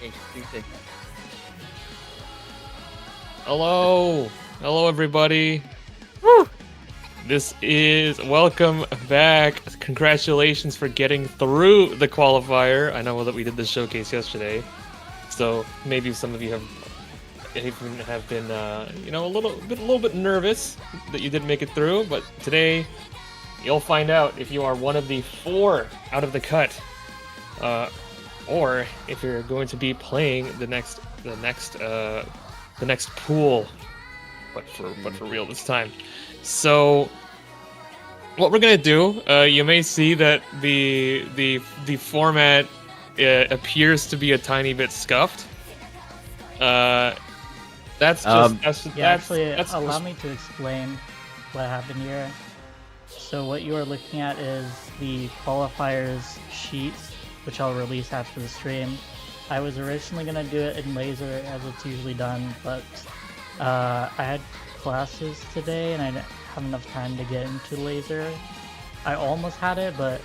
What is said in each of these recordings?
Hey, sing. Hello, everybody. Woo! Welcome back. Congratulations for getting through the qualifier. I know that we did the showcase yesterday, so maybe some of you have been, a little bit nervous that you didn't make it through. But today, you'll find out if you are one of the 4 out of the cut, or if you're going to be playing the next pool, but for real this time. So what we're gonna do, you may see that the format appears to be a tiny bit scuffed. That's Allow me to explain what happened here. So what you are looking at is the qualifiers sheets, which I'll release after the stream. I was originally gonna do it in laser as it's usually done, but I had classes today and I didn't have enough time to get into laser. I almost had it, but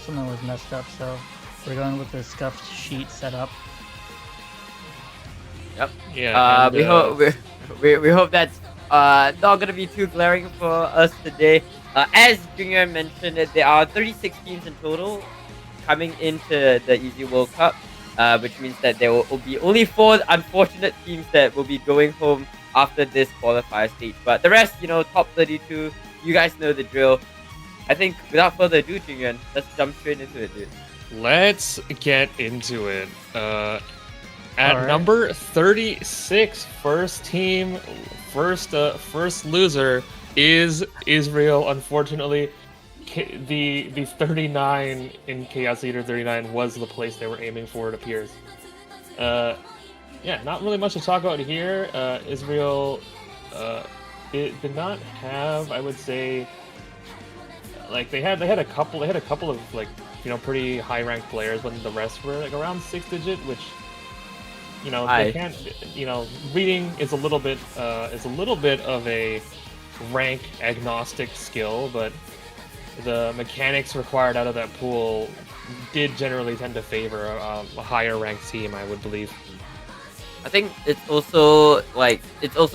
something was messed up, so we're going with the scuffed sheet setup. Yep. Yeah. We hope that's not gonna be too glaring for us today. As Junior mentioned, there are 36 teams in total coming into the Easy World Cup, which means that there will be only 4 unfortunate teams that will be going home after this qualifier stage. But the rest, top 32, you guys know the drill. I think without further ado, Junior, let's jump straight into it, dude. Let's get into it. At Alright. number 36, first loser is Israel. Unfortunately, the 39 in Chaos Eater 39 was the place they were aiming for, it appears. Yeah, not really much to talk about here. Israel it did not have, I would say, like they had a couple of pretty high ranked players, but the rest were like around 6 digit, which they can't, reading is a little bit of a rank agnostic skill, but the mechanics required out of that pool did generally tend to favor a higher ranked team, I would believe. I think it's also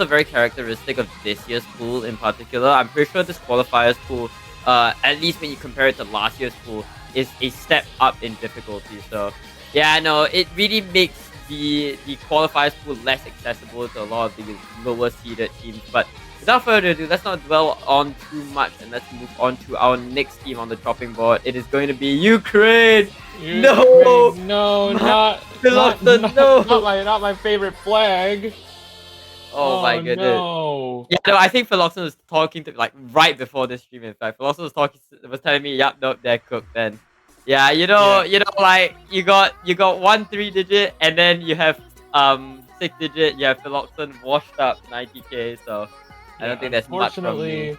very characteristic of this year's pool in particular. I'm pretty sure this qualifiers pool, at least when you compare it to last year's pool, is a step up in difficulty. So yeah, no, it really makes the qualifiers pool less accessible to a lot of the lower seeded teams. But without further ado, let's not dwell on too much and let's move on to our next team on the chopping board. It is going to be Ukraine. No, not my favorite flag. Oh my goodness. No. Yeah, no, I think Philoxen was talking to right before this stream. In fact, Philoxen was telling me, "Yep, nope, they're cooked." Then, yeah, you got 1 3-digit, and then you have 6-digit. Yeah, Philoxen washed up 90k. So I don't think that's much from me.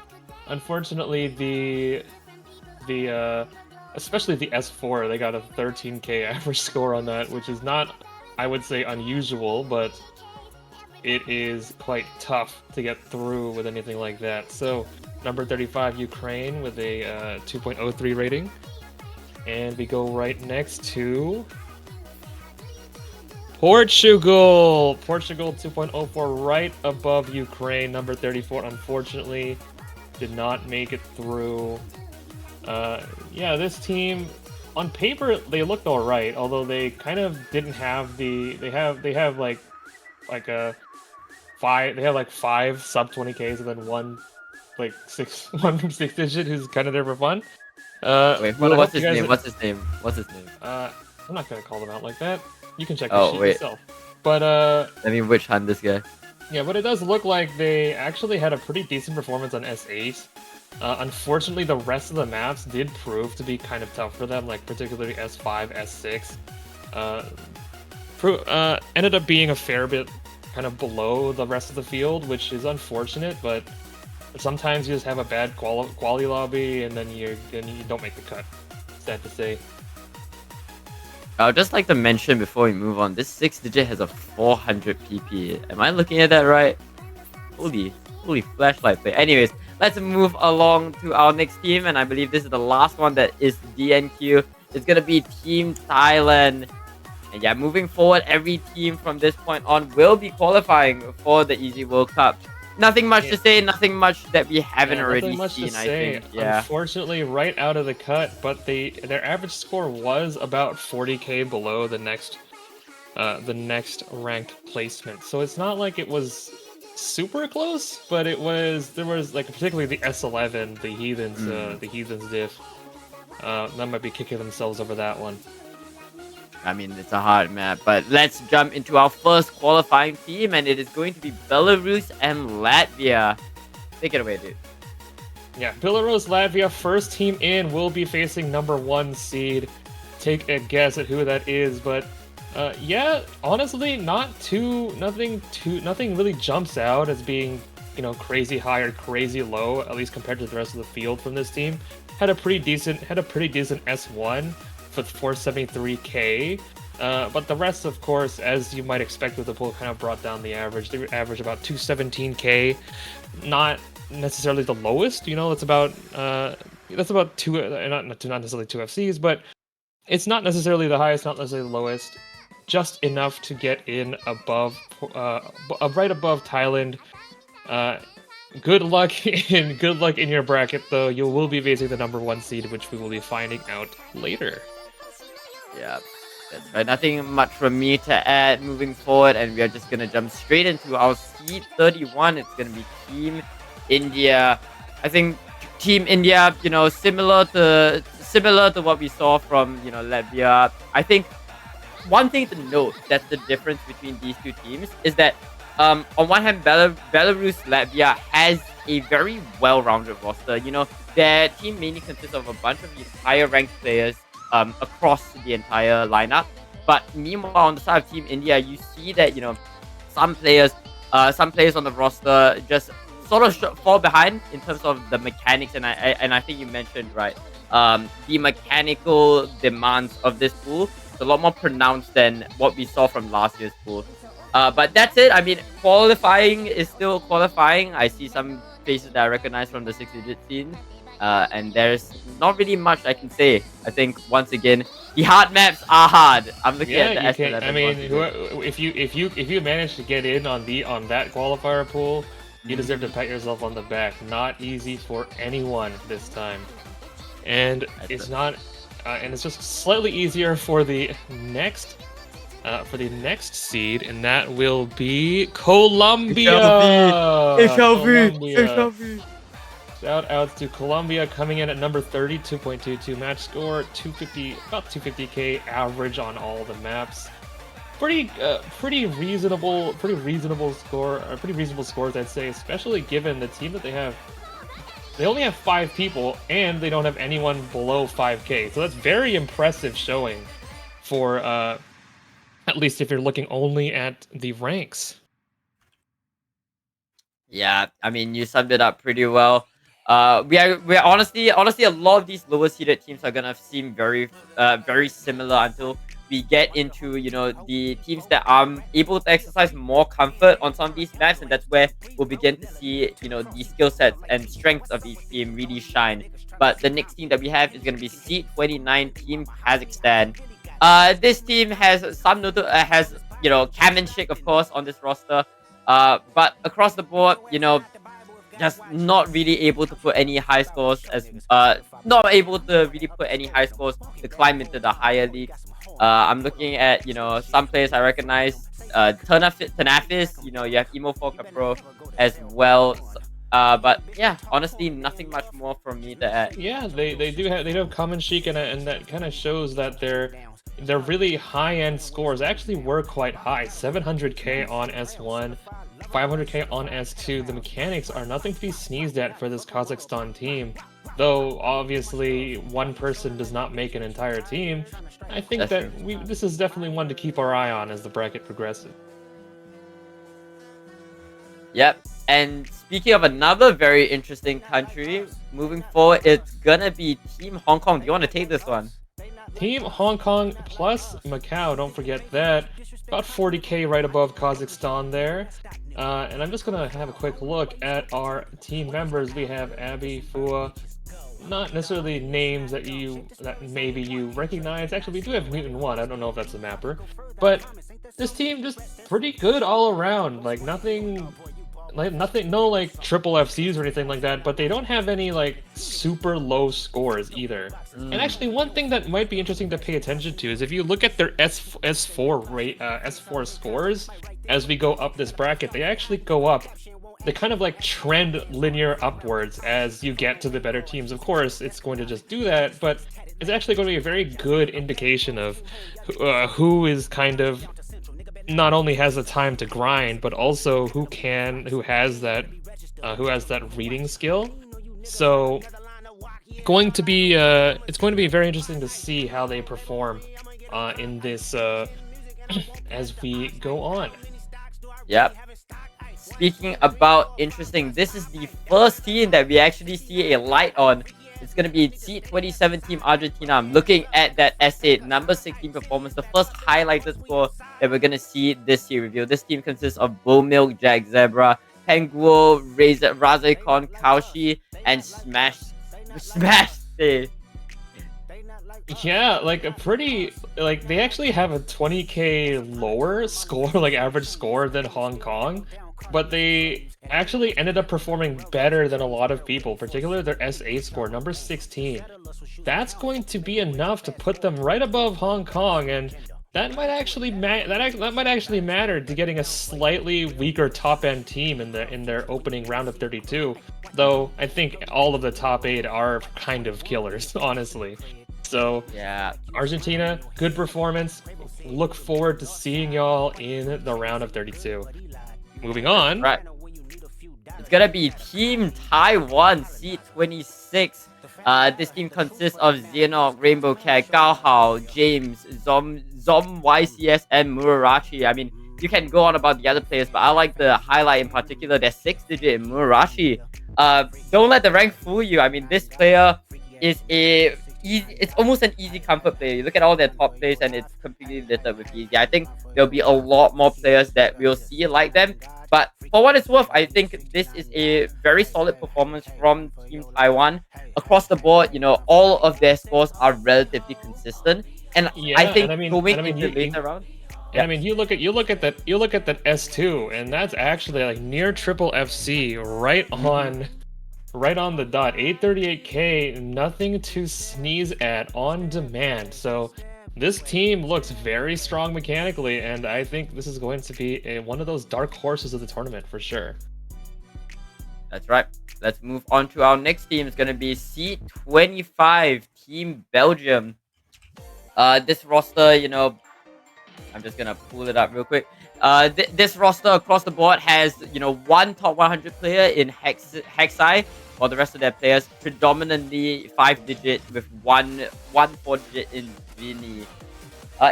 Unfortunately, the especially the S4, they got a 13k average score on that, which is not, I would say, unusual, but it is quite tough to get through with anything like that. So, number 35, Ukraine, with a 2.03 rating. And we go right next to Portugal! Portugal 2.04, right above Ukraine. Number 34, unfortunately, did not make it through. Yeah, this team, on paper, they looked alright, although they kind of didn't have the... They have like a 5... They have like 5 sub 20Ks and then one from 6 digit who's kind of there for fun. Wait, what's his name? I'm not gonna call them out like that. You can check the Oh, sheet wait. yourself. But Let me witch hunt this guy. yeah, but it does look like they actually had a pretty decent performance on S8. Unfortunately, the rest of the maps did prove to be kind of tough for them, like particularly S5, S6. Ended up being a fair bit kind of below the rest of the field, which is unfortunate, but sometimes you just have a bad quality lobby and then you don't make the cut. Sad to say. I would just like to mention before we move on, this 6-digit has a 400 PP. Am I looking at that right? Holy flashlight play. Anyways, let's move along to our next team, and I believe this is the last one that is DNQ. It's gonna be Team Thailand. And yeah, moving forward, every team from this point on will be qualifying for the Easy World Cup. Nothing much to say, nothing much that we haven't already seen, I think. Yeah. Unfortunately, right out of the cut, but their average score was about 40k below the next ranked placement. So it's not like it was super close, but there was like particularly the S11, the Heathens diff. That might be kicking themselves over that one. I mean, it's a hard map, but let's jump into our first qualifying team, and it is going to be Belarus and Latvia. Take it away, dude. Yeah, Belarus, Latvia, first team in, will be facing number 1 seed. Take a guess at who that is, but yeah, honestly, nothing really jumps out as being, crazy high or crazy low, at least compared to the rest of the field from this team. Had a pretty decent S1 for 473k, but the rest, of course, as you might expect with the pool, kind of brought down the average. They average about 217k, not necessarily the lowest. That's about two, not necessarily 2 FCs, but it's not necessarily the highest, not necessarily the lowest. Just enough to get in above, right above Thailand. Good luck in your bracket, though. You will be facing the number 1 seed, which we will be finding out later. Yeah, that's right. Nothing much from me to add moving forward, and we are just gonna jump straight into our seed 31. It's gonna be Team India. I think Team India, similar to what we saw from Latvia. I think one thing to note that's the difference between these two teams is that on one hand, Belarus Latvia has a very well-rounded roster. Their team mainly consists of a bunch of these higher-ranked players across the entire lineup. But meanwhile, on the side of Team India, you see that some players on the roster just sort of fall behind in terms of the mechanics, and I think you mentioned right, the mechanical demands of this pool is a lot more pronounced than what we saw from last year's pool. But that's it. I mean, qualifying is still qualifying. I see some faces that I recognize from the 6-digit scene. And there's not really much I can say. I think once again, the hard maps are hard. I'm looking at the S11. I mean, if you manage to get in on that qualifier pool, you deserve to pat yourself on the back. Not easy for anyone this time, and it's just slightly easier for the next seed, and that will be Colombia. It shall be. Shout outs to Colombia coming in at number 30, 2.22 match score, about 250k average on all the maps. Pretty reasonable scores, I'd say, especially given the team that they have. They only have 5 people, and they don't have anyone below 5k, so that's very impressive showing for at least if you're looking only at the ranks. Yeah, I mean, you summed it up pretty well. We're honestly a lot of these lower seeded teams are gonna seem very similar until we get into the teams that are able to exercise more comfort on some of these maps, and that's where we'll begin to see the skill sets and strengths of each team really shine. But the next team that we have is gonna be seed 29, Team Kazakhstan. This team has some has Kamenchik, of course, on this roster. But across the board, just not really able to put any high scores to climb into the higher leagues. I'm looking at some players I recognize, Tanafis, you have Emo4 Pro as well. But yeah, honestly, nothing much more from me to add. Yeah, they do have Kamenchik, and that kind of shows that their really high-end scores actually were quite high. 700k on S1, 500k on S2. The mechanics are nothing to be sneezed at for this Kazakhstan team. Though, obviously, one person does not make an entire team. I think this is definitely one to keep our eye on as the bracket progresses. Yep. And speaking of another very interesting country, moving forward, it's gonna be Team Hong Kong. Do you want to take this one? Team Hong Kong plus Macau, don't forget that. About 40k right above Kazakhstan there. And I'm just going to have a quick look at our team members. We have Abby, Fua, not necessarily names that maybe you recognize. Actually, we do have Mutant 1. I don't know if that's a mapper, but this team just pretty good all around. Like nothing, no like triple FCs or anything like that. But they don't have any like super low scores either. And actually, one thing that might be interesting to pay attention to is if you look at their S4 scores as we go up this bracket, they actually go up. They kind of like trend linear upwards as you get to the better teams. Of course, it's going to just do that, but it's actually going to be a very good indication of who is kind of not only has the time to grind, but also who has that reading skill. So it's going to be very interesting to see how they perform in this as we go on. Yep. Speaking about interesting, this is the first team that we actually see a light on. It's going to be C27 Team Argentina. I'm looking at that S8, number 16 performance, the first highlighted score that we're going to see this year review. This team consists of Bowmilk, Jack Zebra, Penguo, Razekon, Kaushi, and Smash Day. Yeah, like they actually have a 20k lower score, like average score than Hong Kong, but they actually ended up performing better than a lot of people, particularly their S8 score, number 16. That's going to be enough to put them right above Hong Kong, and that might actually matter to getting a slightly weaker top-end team in their opening round of 32. Though I think all of the top 8 are kind of killers, honestly. So yeah, Argentina, good performance. Look forward to seeing y'all in the round of 32. Moving on. Right. It's gonna be Team Taiwan C26. This team consists of Xehanort, Rainbow Cat, Gao Hao, James, Zom YCS, and Murarashi. I mean, you can go on about the other players, but I like the highlight in particular, their 6-digit Murarashi. Don't let the rank fool you. I mean, this player is it's almost an easy comfort player. You look at all their top players and it's completely littered with easy. I think there'll be a lot more players that we'll see like them. But for what it's worth, I think this is a very solid performance from Team Taiwan. Across the board, you know, all of their scores are relatively consistent. And yeah, I think going into later round. Yeah. I mean, you look at that S2, and that's actually like near triple FC, right on the dot. 838k, nothing to sneeze at on demand. So this team looks very strong mechanically, and I think this is going to be one of those dark horses of the tournament for sure. That's right. Let's move on to our next team. It's going to be C25 Team Belgium. This roster, you know, I'm just going to pull it up real quick. This roster across the board has, you know, one top 100 player in Hexai, while the rest of their players predominantly 5-digit with one 4-digit in Vini.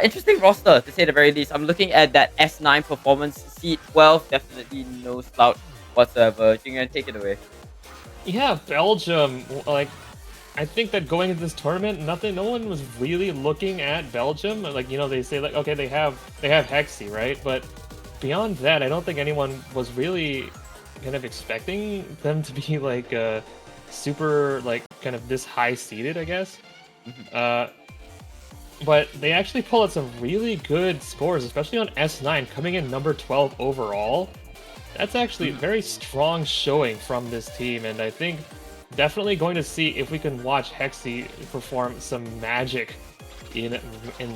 Interesting roster, to say the very least. I'm looking at that S9 performance. C12, definitely no slouch whatsoever. You're going to take it away. Yeah, Belgium, like, I think that going into this tournament, no one was really looking at Belgium. Like, you know, they say like, okay, they have Hexy, right? But beyond that, I don't think anyone was really kind of expecting them to be like super like kind of this high seeded, I guess. But they actually pull out some really good scores, especially on S9, coming in number 12 overall. That's actually a very strong showing from this team, and I think definitely going to see if we can watch Hexy perform some magic in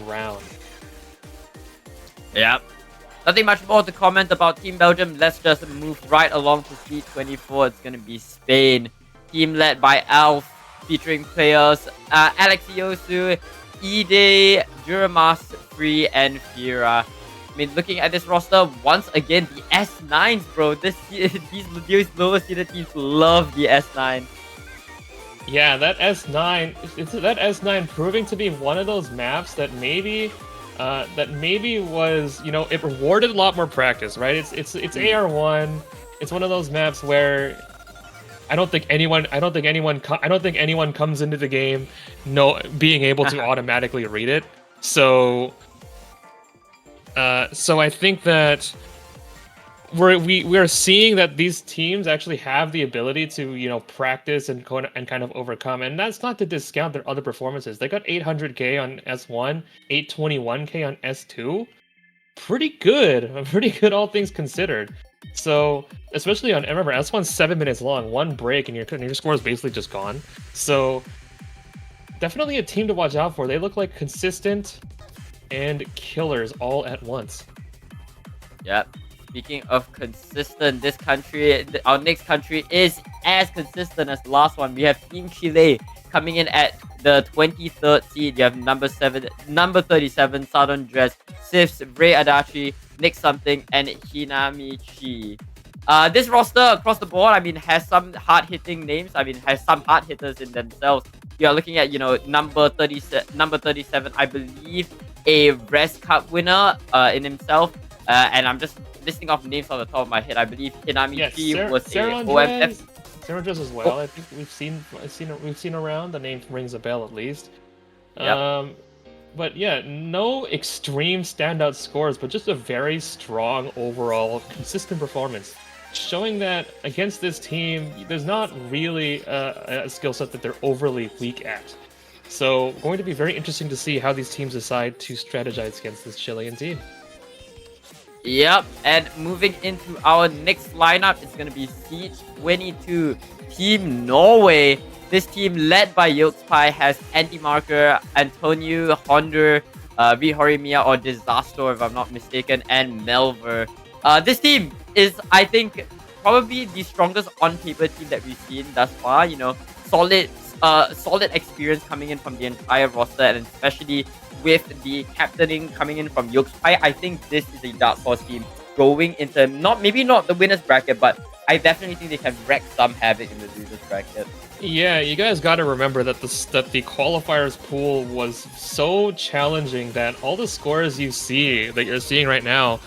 round. Yeah. Nothing much more to comment about Team Belgium. Let's just move right along to C24. It's going to be Spain. Team led by Alf, featuring players Alexiosu, Ide, Duramas, Free, and Fira. I mean, looking at this roster, once again, the S9s, bro. These lower seeded teams love the S9. Yeah, that S9 proving to be one of those maps that maybe was, you know, it rewarded a lot more practice, right? It's AR1. It's one of those maps where I don't think anyone comes into the game being able to automatically read it. So I think that we're seeing that these teams actually have the ability to practice and kind of overcome, and that's not to discount their other performances. They got 800k on S1, 821k on S2. Pretty good, pretty good, all things considered. So especially on, remember, S1's 7 minutes long, one break and your score is basically just gone. So definitely a team to watch out for. They look like consistent and killers all at once. Yep. Speaking of consistent, this country, our next country is as consistent as the last one. We have Team Chile coming in at the 23rd seed. You have number 37, Southern Dress, Sifs, Ray Adachi, Nick Something, and Hinamichi. This roster across the board, I mean, has some hard-hitting names. I mean, has some hard hitters in themselves. You are looking at, number 37, I believe, a Rest Cup winner in himself. And I'm just listing off names on the top of my head. I believe Hinamichi was a OMF. Sarah as well. I think we've seen around. The name rings a bell at least. Yep. But yeah, no extreme standout scores, but just a very strong overall consistent performance, showing that against this team, there's not really a skill set that they're overly weak at. So going to be very interesting to see how these teams decide to strategize against this Chilean team. Yep, and moving into our next lineup, it's going to be C22 Team Norway. This team, led by EZWC25, has Antimarker, Antonio, Honda, Vihorimiya or Disaster, if I'm not mistaken, and Melver. This team is, I think, probably the strongest on-paper team that we've seen thus far. Solid experience coming in from the entire roster, and especially with the captaining coming in from EZWC25, I think this is a dark horse team going into maybe not the winners bracket, but I definitely think they can wreak some havoc in the losers bracket. Yeah, you guys got to remember that the qualifiers pool was so challenging that all the scores you're seeing right now,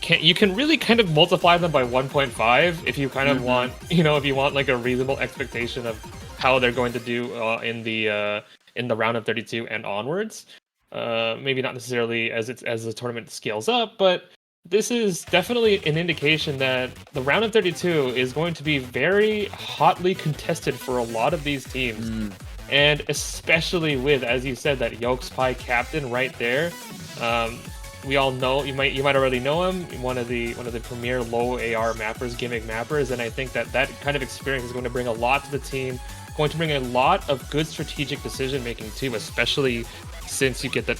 you can really kind of multiply them by 1.5 if you kind of want, if you want like a reasonable expectation of how they're going to do in the round of 32 and onwards. Maybe not necessarily as the tournament scales up, but this is definitely an indication that the round of 32 is going to be very hotly contested for a lot of these teams. And especially with, as you said, that EZWC25 captain right there. We all know, you might already know him, one of the premier low AR mappers, gimmick mappers, and I think that kind of experience is going to bring a lot to the team, going to bring a lot of good strategic decision making too, especially since you get the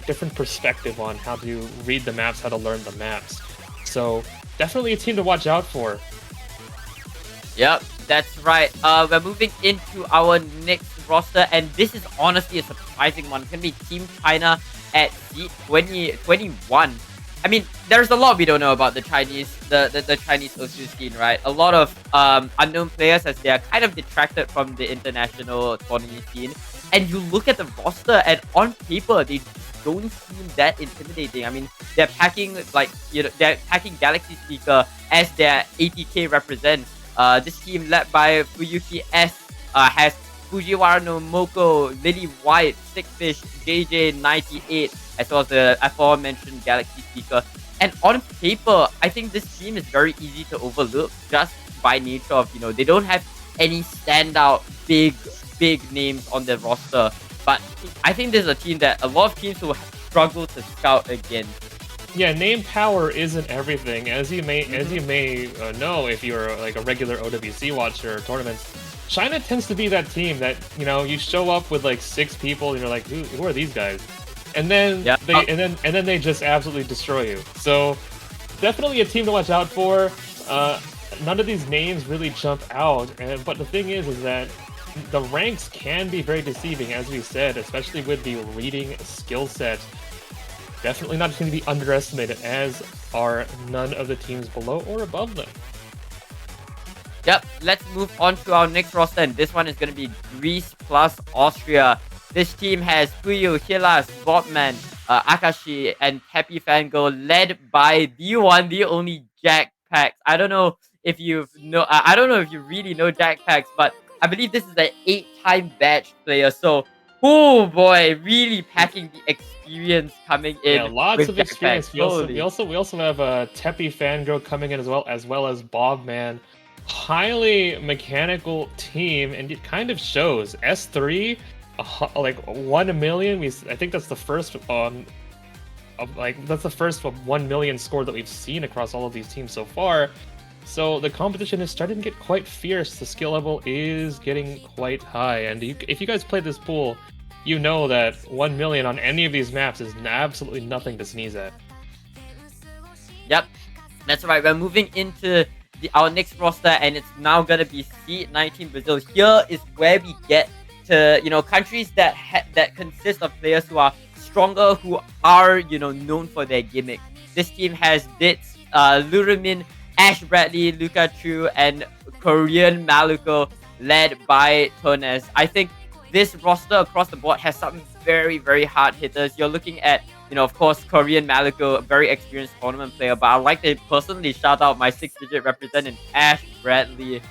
different perspective on how to read the maps, how to learn the maps. So definitely a team to watch out for. Yep, that's right. We're moving into our next roster, and this is honestly a surprising one. It's gonna be Team China at seed 21. I mean, there's a lot we don't know about the Chinese OSU scene, right? A lot of unknown players, as they are kind of detracted from the international tournament scene. And you look at the roster, and on paper, they don't seem that intimidating. I mean, they're packing Galaxy Speaker as their ATK represent. This team, led by Fuyuki S, has Fujiwara no Moko, Lily White, Stickfish, JJ98, as well as the aforementioned Galaxy Speaker. And on paper, I think this team is very easy to overlook just by nature of, they don't have any standout big names on their roster. But I think this is a team that a lot of teams will struggle to scout against. Yeah, name power isn't everything. As you may know, if you're like a regular OWC watcher or tournaments, China tends to be that team that you show up with like 6 people and you're like, who are these guys? And then they just absolutely destroy you. So definitely a team to watch out for. None of these names really jump out, but the thing is that the ranks can be very deceiving, as we said, especially with the reading skill set. Definitely not going to be underestimated, as are none of the teams below or above them. Yep, let's move on to our next roster, and this one is going to be Greece plus Austria. This team has Puyo, Hilas, Botman, Akashi, and Happy Fangirl, led by the one, the only Jack Pax. I don't know if you really know Jack Pax, but I believe this is an 8-time badge player. So Oh boy, really packing the experience coming in Yeah, lots with of backpacks. experience. We also we Holy. also we also have Teppy Fangirl coming in as well as Bob Man. Highly mechanical team, and it kind of shows. S3, like 1 million. I think that's the first that's the first 1 million score that we've seen across all of these teams so far. So the competition is starting to get quite fierce. The skill level is getting quite high, and if you guys play this pool, you know that 1 million on any of these maps is absolutely nothing to sneeze at. Yep, that's right. We're moving into our next roster, and it's now gonna be C19 Brazil. Here is where we get to countries that consist of players who are stronger, who are known for their gimmick. This team has Bits, Luramin, Ash Bradley, Luka Chu, and Korean Maluko, led by Tones. I think this roster across the board has some very, very hard hitters. You're looking at, of course, Korean Maluko, a very experienced tournament player, but I'd like to personally shout out my 6-digit representative, Ash Bradley.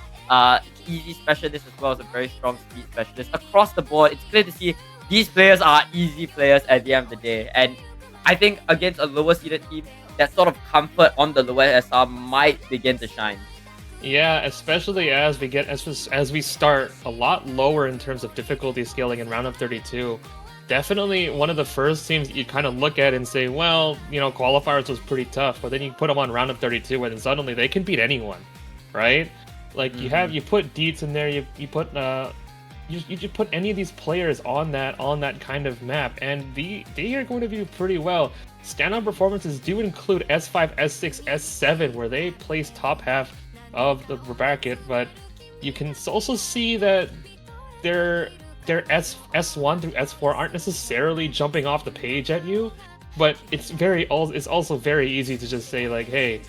Easy specialist as well as a very strong speed specialist. Across the board, it's clear to see these players are easy players at the end of the day. And I think against a lower seeded team, that sort of comfort on the lower SR might begin to shine. Yeah, especially as we start a lot lower in terms of difficulty scaling in round of 32. Definitely one of the first teams you kind of look at and say, well, qualifiers was pretty tough, but then you put them on round of 32, and then suddenly they can beat anyone, right? Like you put Deets in there, you put you put any of these players on that kind of map, and they are going to do pretty well. Standout performances do include S5, S6, S7, where they place top half of the bracket, but you can also see that their S1 through S4 aren't necessarily jumping off the page at you, but it's also very easy to just say like, hey,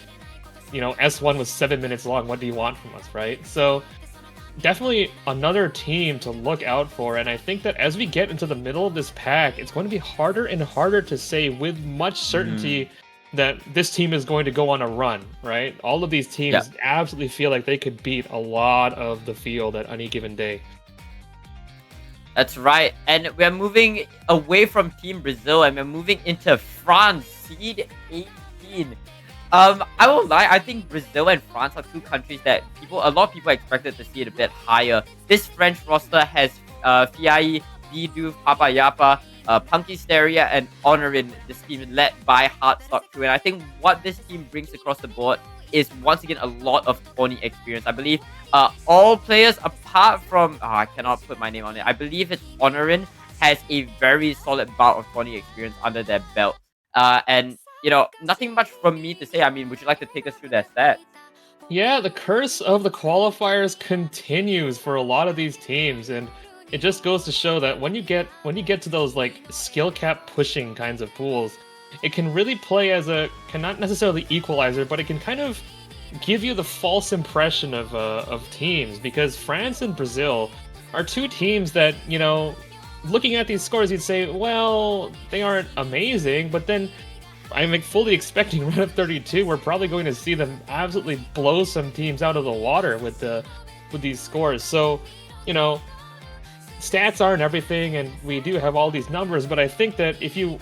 S1 was 7 minutes long, what do you want from us, right? So definitely another team to look out for, and I think that as we get into the middle of this pack, it's going to be harder and harder to say with much certainty that this team is going to go on a run, right? All of these teams absolutely feel like they could beat a lot of the field at any given day. That's right. And we're moving away from Team Brazil, and we're moving into France, seed 18. I won't lie, I think Brazil and France are two countries that a lot of people expected to see it a bit higher. This French roster has Fiai, Bidu, Papa Yapa, Punky Steria, and Honorin. This team led by Hardstock Crew. And I think what this team brings across the board is once again a lot of tourney experience. I believe all players apart from I cannot put my name on it. I believe it's Honorin has a very solid bout of tourney experience under their belt. And nothing much from me to say. I mean, would you like to take us through their stats? Yeah, the curse of the qualifiers continues for a lot of these teams, and it just goes to show that when you get to those like skill cap pushing kinds of pools, it can really play as not necessarily equalizer, but it can kind of give you the false impression of teams, because France and Brazil are two teams that, looking at these scores, you'd say, well, they aren't amazing, but then I'm fully expecting round of 32. We're probably going to see them absolutely blow some teams out of the water with these scores. So, stats aren't everything, and we do have all these numbers. But I think that if you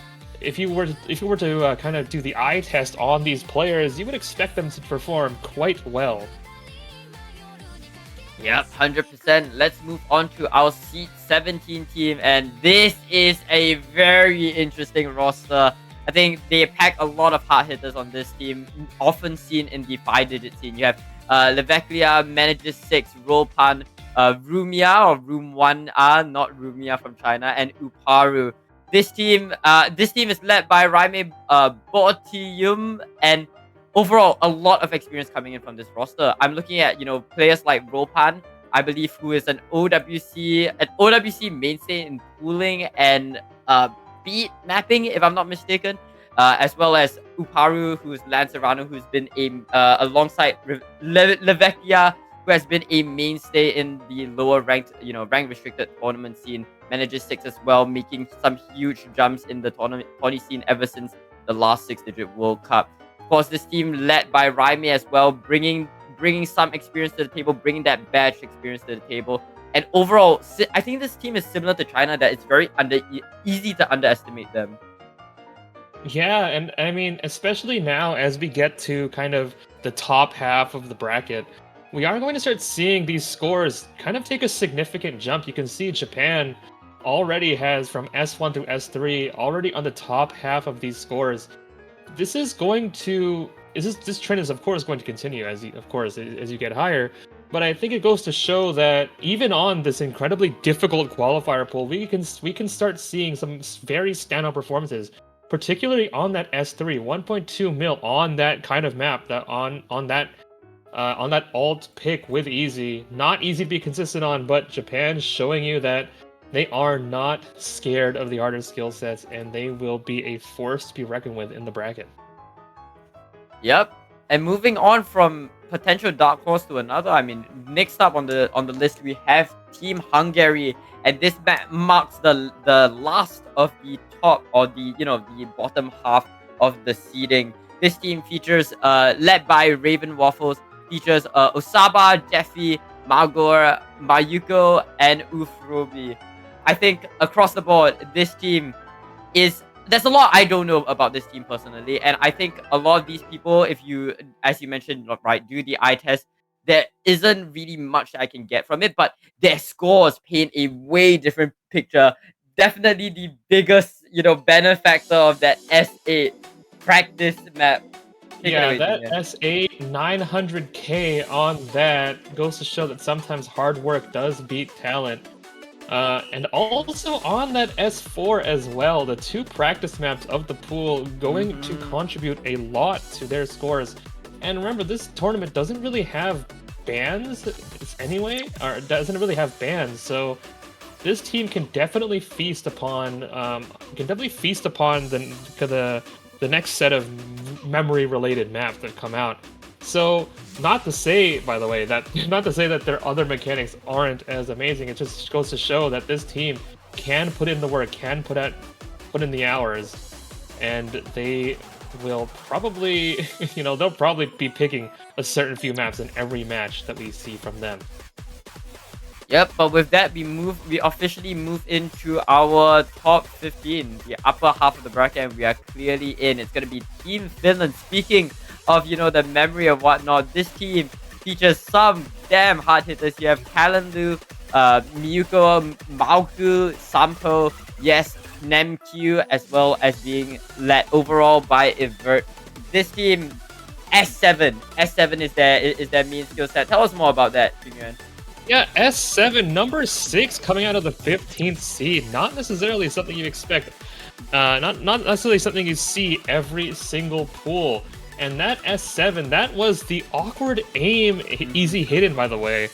were to kind of do the eye test on these players, you would expect them to perform quite well. Yep, 100%. Let's move on to our Seed 17 team, and this is a very interesting roster. I think they pack a lot of hard hitters on this team, often seen in the 5-digit scene. You have Leveklia, Manager 6, Rolpan, Rumia or Room 1R, not Rumia from China, and Uparu. This team is led by Raime Botium, and overall a lot of experience coming in from this roster. I'm looking at players like Rolpan, I believe, who is an OWC mainstay in pooling and beat mapping, if I'm not mistaken, as well as Uparu, who's Lancerano, who's been alongside Levecchia, who has been a mainstay in the lower ranked, rank restricted tournament scene. Manages 6 as well, making some huge jumps in the tourney scene ever since the last 6-digit World Cup. Of course, this team led by Raime as well, bringing some experience to the table, bringing that badge experience to the table. And overall, I think this team is similar to China, that it's very easy to underestimate them. Yeah, and I mean, especially now as we get to kind of the top half of the bracket, we are going to start seeing these scores kind of take a significant jump. You can see Japan already has from S1 through S3 already on the top half of these scores. This is going to this trend is of course going to continue as you get higher. But I think it goes to show that even on this incredibly difficult qualifier pool, we can start seeing some very standout performances, particularly on that S3, 1.2 mil on that kind of map, that on that alt pick with easy. Not easy to be consistent on, but Japan showing you that they are not scared of the harder skill sets, and they will be a force to be reckoned with in the bracket. Yep. And moving on from potential dark horse to another, I mean, next up on the list we have Team Hungary, and this map marks the last of the top, or the the bottom half of the seeding. This team features led by Raven Waffles, features Osaba, Jeffy, Magor, Mayuko, and Ufrobi. I think across the board, this team there's a lot I don't know about this team personally, and I think a lot of these people, if you, as you mentioned, right, do the eye test, there isn't really much I can get from it, but their scores paint a way different picture. Definitely the biggest, benefactor of that S8 practice map. Yeah, that S8 900k on that goes to show that sometimes hard work does beat talent. And also on that S4 as well, the two practice maps of the pool going to contribute a lot to their scores. And remember, this tournament doesn't really have bans anyway, or doesn't really have bans, so this team can definitely feast upon the next set of memory-related maps that come out. So, not to say that their other mechanics aren't as amazing. It just goes to show that this team can put in the work, can put in the hours, and they will probably, they'll probably be picking a certain few maps in every match that we see from them. Yep, but with that, we officially move into our top 15, the upper half of the bracket, and we are clearly in. It's going to be Team Finland. Speaking of, the memory of whatnot, this team features some damn hard hitters. You have Kalanlu, Miyuko, Mauku, Sampo, yes, Nemq, as well as being led overall by Evert. This team, S7 is their main skill set. Tell us more about that, Jungyuan. Yeah, S7, number 6, coming out of the 15th seed. Not necessarily something you expect. Not necessarily something you see every single pool. And that S7, that was the awkward aim easy hidden, by the way.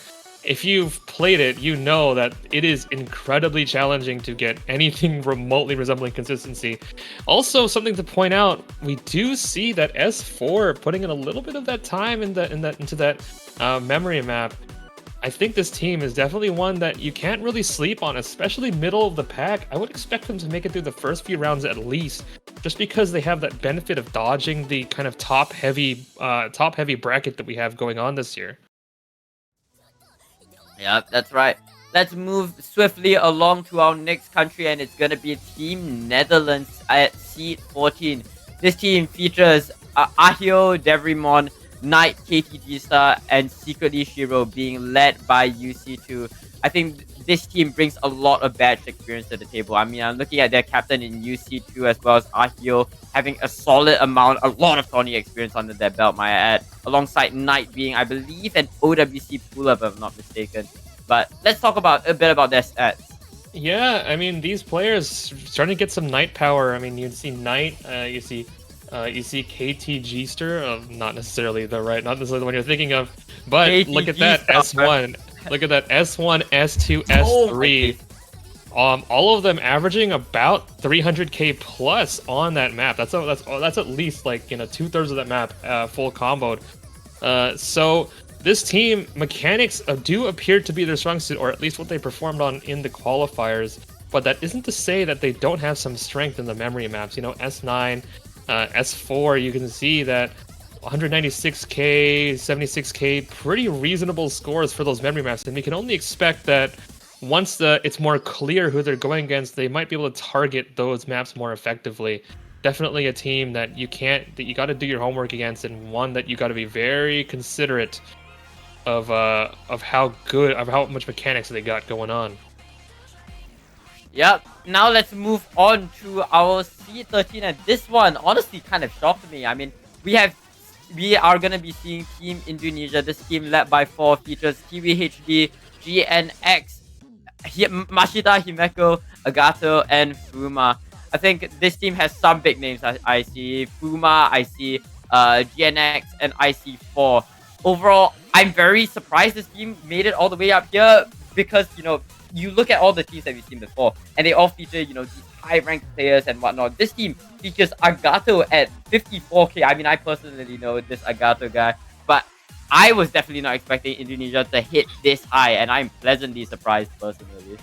If you've played it, you know that it is incredibly challenging to get anything remotely resembling consistency. Also, something to point out, we do see that S4 putting in a little bit of that time into that memory map. I think this team is definitely one that you can't really sleep on, especially middle of the pack. I would expect them to make it through the first few rounds at least, just because they have that benefit of dodging the kind of top-heavy bracket that we have going on this year. Yeah, that's right. Let's move swiftly along to our next country, and it's gonna be Team Netherlands at seed 14. This team features Ahio, Devrimon, Knight, KTG Star, and secretly Shiro, being led by UC2. I think this team brings a lot of badge experience to the table. I mean, I'm looking at their captain in UC2 as well as Ahio, having a lot of tourney experience under their belt, might I add, alongside Knight being, I believe, an OWC puller, if I'm not mistaken. But let's talk a bit about their stats. Yeah, I mean, these players starting to get some Knight power. I mean, you see Knight, you see KTG-ster, not necessarily the one you're thinking of, but KTG look at that S1. Look at that S1, S2, S3. All of them averaging about 300k plus on that map. That's at least like 2/3 of that map full comboed. So this team mechanics do appear to be their strong suit, or at least what they performed on in the qualifiers. But that isn't to say that they don't have some strength in the memory maps. S9. S4, you can see that 196k, 76k, pretty reasonable scores for those memory maps, and we can only expect that once it's more clear who they're going against, they might be able to target those maps more effectively. Definitely a team that you got to do your homework against, and one that you got to be very considerate of how much mechanics they got going on. Yep. Now let's move on to our C13, and this one honestly kind of shocked me. I mean, we are gonna be seeing Team Indonesia. This team led by 4 features TVHD, GNX, Mashita, Himeko, Agato, and Fuma. I think this team has some big names. I see Fuma, I see GNX, and I see 4. Overall, I'm very surprised this team made it all the way up here because, you know, you look at all the teams that we've seen before, and they all feature, you know, these high-ranked players and whatnot. This team features Agato at 54k. I mean, I personally know this Agato guy, but I was definitely not expecting Indonesia to hit this high, and I'm pleasantly surprised personally.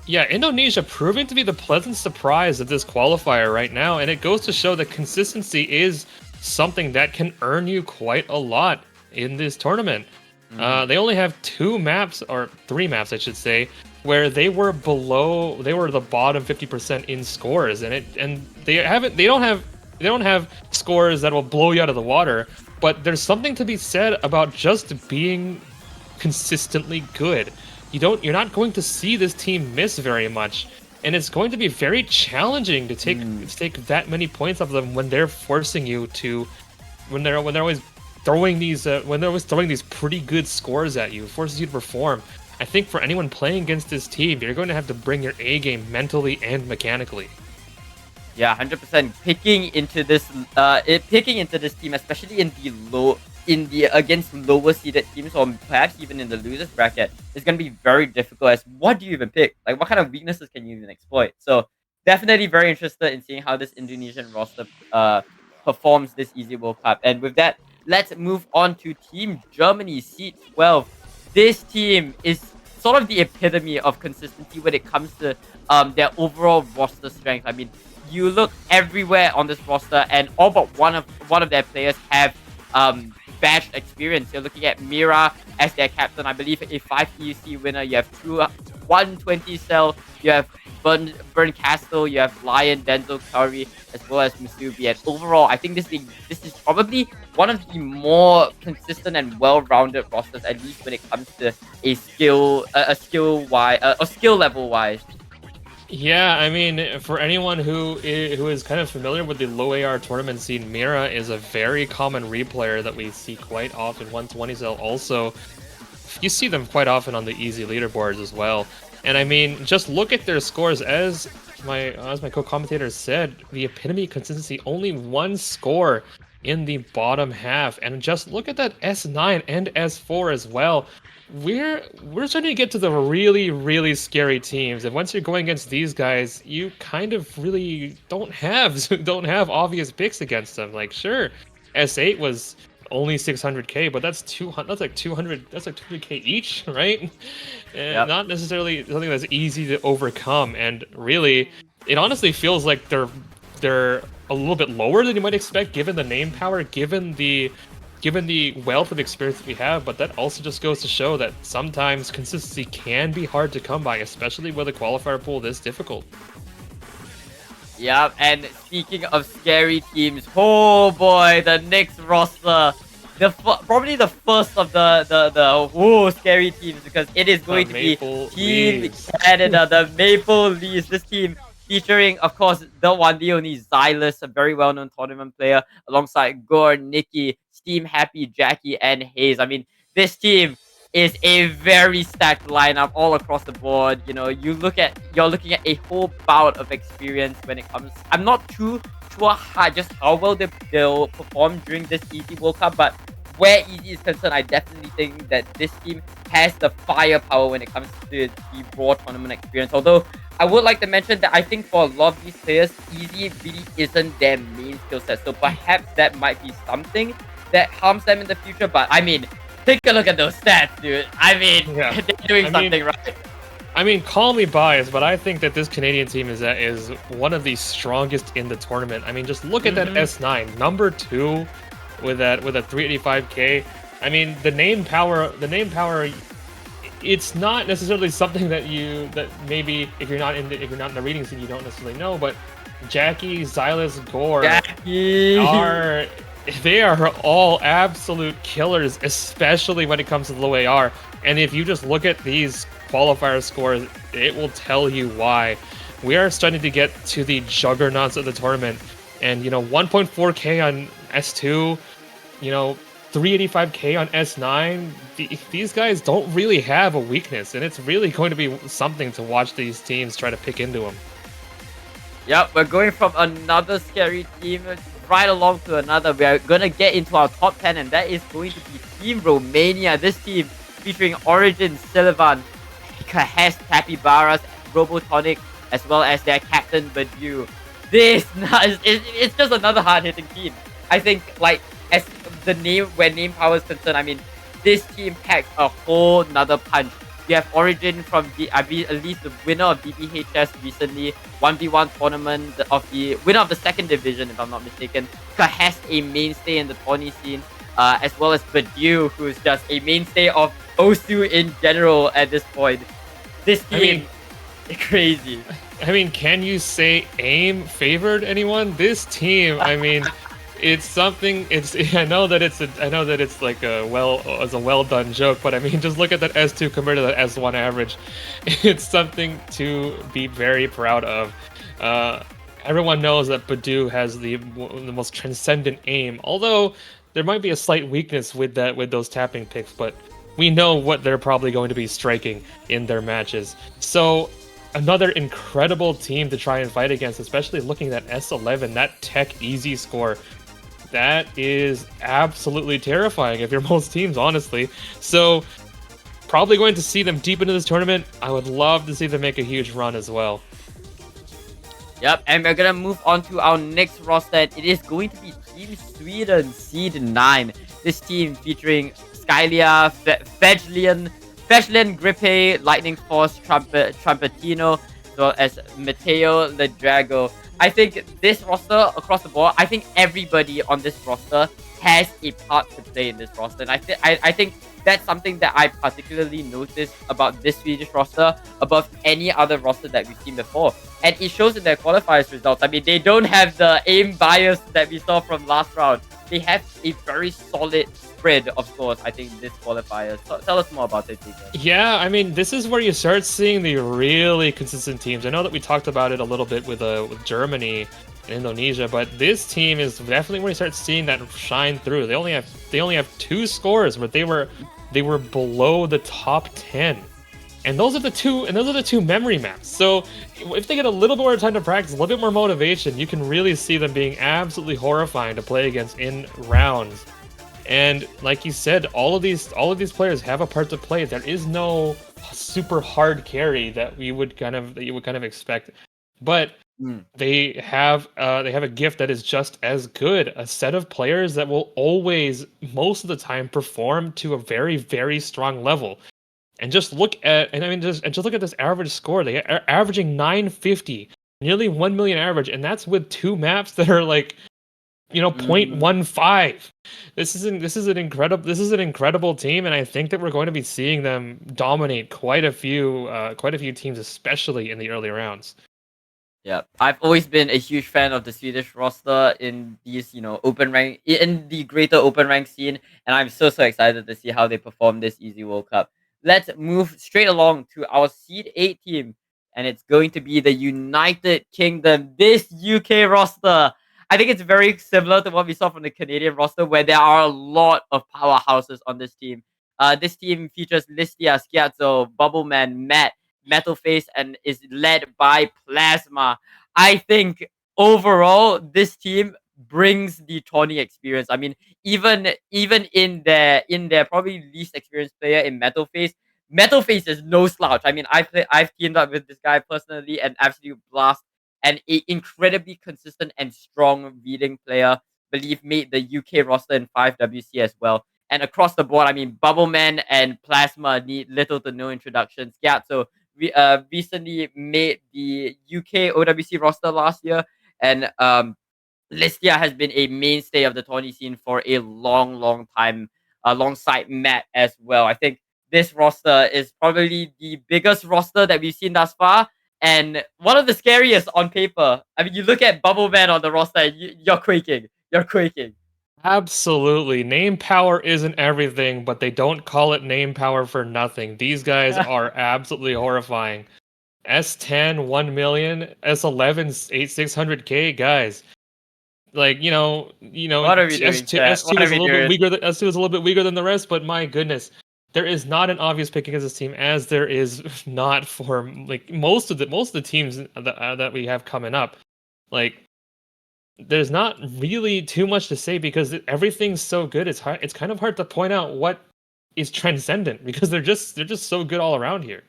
Yeah, Indonesia proving to be the pleasant surprise of this qualifier right now, and it goes to show that consistency is something that can earn you quite a lot in this tournament. They only have 2 maps, or 3 maps, I should say, where they were the bottom 50% in scores, and they don't have scores that will blow you out of the water. But there's something to be said about just being consistently good. You're not going to see this team miss very much, and it's going to be very challenging to take that many points off of them when they're forcing you to, when they're always throwing these pretty good scores at you, forces you to perform. I think for anyone playing against this team, you're going to have to bring your A game mentally and mechanically. Yeah, 100% picking into this team, especially against lower seeded teams, or perhaps even in the losers bracket, is going to be very difficult. As what do you even pick? Like, what kind of weaknesses can you even exploit? So definitely very interested in seeing how this Indonesian roster performs this Easy World Cup. And with that, let's move on to Team Germany, seed 12. This team is sort of the epitome of consistency when it comes to their overall roster strength. I mean, you look everywhere on this roster, and all but one of their players have badged experience. You're looking at Mira as their captain, I believe a 5 EUC winner. You have 120 Cell, you have Burn Castle, you have Lion, Denzel Curry, as well as Musubi. And overall, I think this is probably one of the more consistent and well-rounded rosters, at least when it comes to a skill level wise. Yeah, I mean, for anyone who is kind of familiar with the low AR tournament scene, Mira is a very common replayer that we see quite often. 120 Cell also, you see them quite often on the easy leaderboards as well. And I mean, just look at their scores. As my co-commentator said, the epitome of consistency, only 1 score in the bottom half. And just look at that S9 and S4 as well. We're starting to get to the really, really scary teams, and once you're going against these guys, you kind of really don't have obvious picks against them. Like, sure, S8 was only 600k, but that's 200k each, right? Yep. Not necessarily something that's easy to overcome, and really, it honestly feels like they're a little bit lower than you might expect, given the name power, given the wealth of experience that we have. But that also just goes to show that sometimes consistency can be hard to come by, especially with a qualifier pool this difficult. Yeah, and speaking of scary teams, oh boy, the next roster, probably the first of the scary teams, because it is going to be Team Canada, the Maple Leafs. This team featuring, of course, the one, the only Xylus, a very well-known tournament player, alongside Gore, Nikki, Steam Happy, Jackie, and Hayes. I mean, this team is a very stacked lineup all across the board. You know, you're looking at a whole bout of experience when it comes. I'm not too sure how well they'll perform during this Easy World Cup, but where Easy is concerned, I definitely think that this team has the firepower when it comes to the raw tournament experience. Although I would like to mention that I think for a lot of these players, Easy really isn't their main skill set. So perhaps that might be something that harms them in the future. But I mean, take a look at those stats, dude. I mean, they're doing something right. I mean, call me biased, but I think that this Canadian team is one of the strongest in the tournament. I mean, just look at that S9, number 2 with that 385k. I mean, the name power, it's not necessarily something that maybe if you're not in the reading scene you don't necessarily know, but Jackie, Xylus, Gore are they are all absolute killers, especially when it comes to the low AR. And if you just look at these qualifier scores, it will tell you why. We are starting to get to the juggernauts of the tournament, and 1.4k on S2, 385k on S9. These guys don't really have a weakness, and it's really going to be something to watch these teams try to pick into them. Yep, we're going from another scary team right along to another. We are going to get into our top 10, and that is going to be Team Romania. This team featuring Origin, Sylvan, Kahes, Tapibaras, Robotonic, as well as their captain, Badu. It's just another hard-hitting team. I think, like, as the where name power is concerned, I mean, this team packs a whole nother punch. You have Origin from at least the winner of DBHS recently, 1v1 tournament of the winner of the second division, if I'm not mistaken. Has a mainstay in the tourney scene, as well as Badu, who is just a mainstay of Osu in general at this point. This team, crazy. I mean, can you say AIM favored anyone? This team, I mean. It's something. I know that it's like a well done joke, but I mean, just look at that S2 compared to that S1 average. It's something to be very proud of. Everyone knows that Badu has the most transcendent aim. Although there might be a slight weakness with those tapping picks, but we know what they're probably going to be striking in their matches. So. Another incredible team to try and fight against, especially looking at S11, that tech easy score. That is absolutely terrifying if you're most teams, honestly. So, probably going to see them deep into this tournament. I would love to see them make a huge run as well. Yep, and we're gonna move on to our next roster. It is going to be Team Sweden Seed 9. This team featuring Skylia, Fedlian, Grippe, Lightning Force, Trumpetino, as well as Mateo Ledrago. I think this roster across the board, I think everybody on this roster has a part to play in this roster. And I think that's something that I particularly noticed about this Swedish roster above any other roster that we've seen before. And it shows in their qualifiers results. I mean, they don't have the aim bias that we saw from last round. They have a very solid spread of scores, I think, this qualifier. So tell us more about it, TJ. Yeah, I mean, this is where you start seeing the really consistent teams. I know that we talked about it a little bit with Germany and Indonesia, but this team is definitely where you start seeing that shine through. They only have 2 scores where they were below the top 10. And those are the two memory maps. So if they get a little bit more time to practice, a little bit more motivation, you can really see them being absolutely horrifying to play against in rounds. And like you said, all of these players have a part to play. There is no super hard carry that you would kind of expect, but they have a gift that is just as good. A set of players that will always, most of the time, perform to a very, very strong level. And just look at this average score. They are averaging 950, nearly 1 million average, and that's with 2 maps that are like, 0.15. This is an incredible team, and I think that we're going to be seeing them dominate quite a few teams, especially in the early rounds. Yeah, I've always been a huge fan of the Swedish roster in these, open rank, in the greater open rank scene, and I'm so excited to see how they perform this Easy World Cup. Let's move straight along to our Seed 8 team, and it's going to be the United Kingdom. This UK roster, I think it's very similar to what we saw from the Canadian roster, where there are a lot of powerhouses on this team. This team features Listia, Schiazzo, Bubbleman, Matt, Metalface, and is led by Plasma. I think overall this team brings the tourney experience. I mean, even in their probably least experienced player in Metalface, Metalface is no slouch. I mean, I've teamed up with this guy personally, an absolute blast, and an incredibly consistent and strong reading player. Believe made the UK roster in 5WC as well. And across the board, I mean, Bubbleman and Plasma need little to no introduction. Schiazzo recently made the UK OWC roster last year, and Listia has been a mainstay of the tourney scene for a long time, alongside Matt as well. I think this roster is probably the biggest roster that we've seen thus far, and one of the scariest on paper. I mean, you look at Bubble Man on the roster, and you're quaking. You're quaking. Absolutely. Name power isn't everything, but they don't call it name power for nothing. These guys are absolutely horrifying. S10, 1 million, S11, 600K, guys. Like, What are we doing, S2 chat? What S2 are is a we little bit doing? weaker S2 is a little bit weaker than the rest, but my goodness. There is not an obvious pick against this team, as there is not for like most of the teams that we have coming up. Like, there's not really too much to say because everything's so good. It's hard. It's kind of hard to point out what is transcendent because they're just so good all around here.